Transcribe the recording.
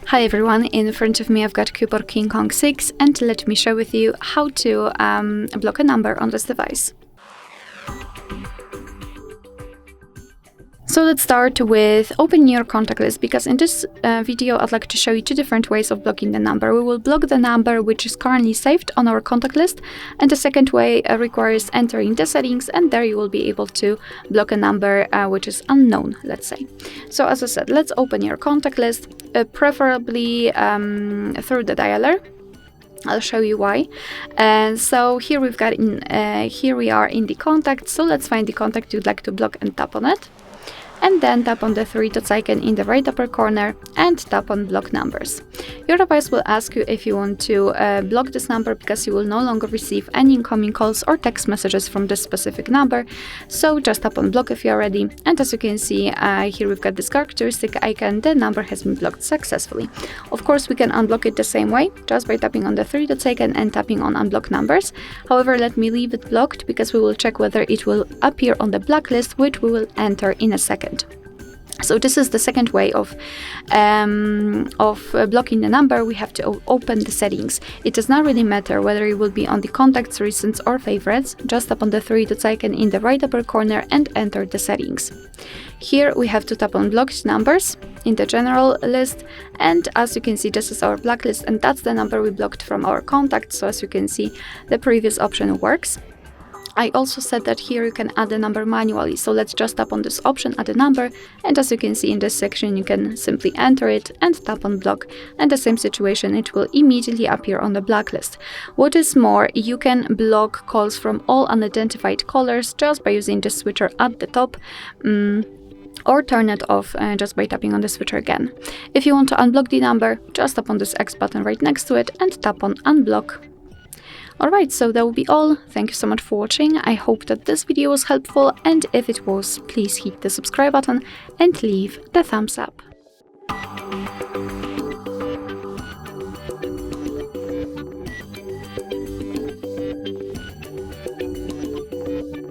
Hi everyone, in front of me I've got Keyboard King Kong 6 and let me share with you how to block a number on this device. So let's start with opening your contact list, because in this video I'd like to show you two different ways of blocking the number. We will block the number which is currently saved on our contact list, and the second way requires entering the settings, and there you will be able to block a number which is unknown, let's say. So as I said, let's open your contact list, preferably through the dialer. I'll show you why. And so here we've got here we are in the contact. So let's find the contact you'd like to block and tap on it. And then tap on the three dots icon in the right upper corner and tap on block numbers. Your device will ask you if you want to block this number, because you will no longer receive any incoming calls or text messages from this specific number. So just tap on block if you're ready. And as you can see, here we've got this characteristic icon. The number has been blocked successfully. Of course, we can unblock it the same way, just by tapping on the three dots icon and tapping on unblock numbers. However, let me leave it blocked because we will check whether it will appear on the blacklist, which we will enter in a second. So this is the second way of blocking the number. We have to open the settings. It does not really matter whether it will be on the contacts, recents or favorites. Just tap on the three dots icon in the right upper corner and enter the settings. Here we have to tap on blocked numbers in the general list, and as you can see, this is our blacklist, and that's the number we blocked from our contacts. So as you can see, the previous option works. I also said that here you can add the number manually, so let's just tap on this option, add a number, and as you can see in this section you can simply enter it and tap on block, and the same situation, it will immediately appear on the blacklist. What is more, you can block calls from all unidentified callers just by using the switcher at the top, or turn it off just by tapping on the switcher again. If you want to unblock the number, just tap on this X button right next to it and tap on unblock. Alright, so that will be all. Thank you so much for watching. I hope that this video was helpful, and if it was, please hit the subscribe button and leave the thumbs up.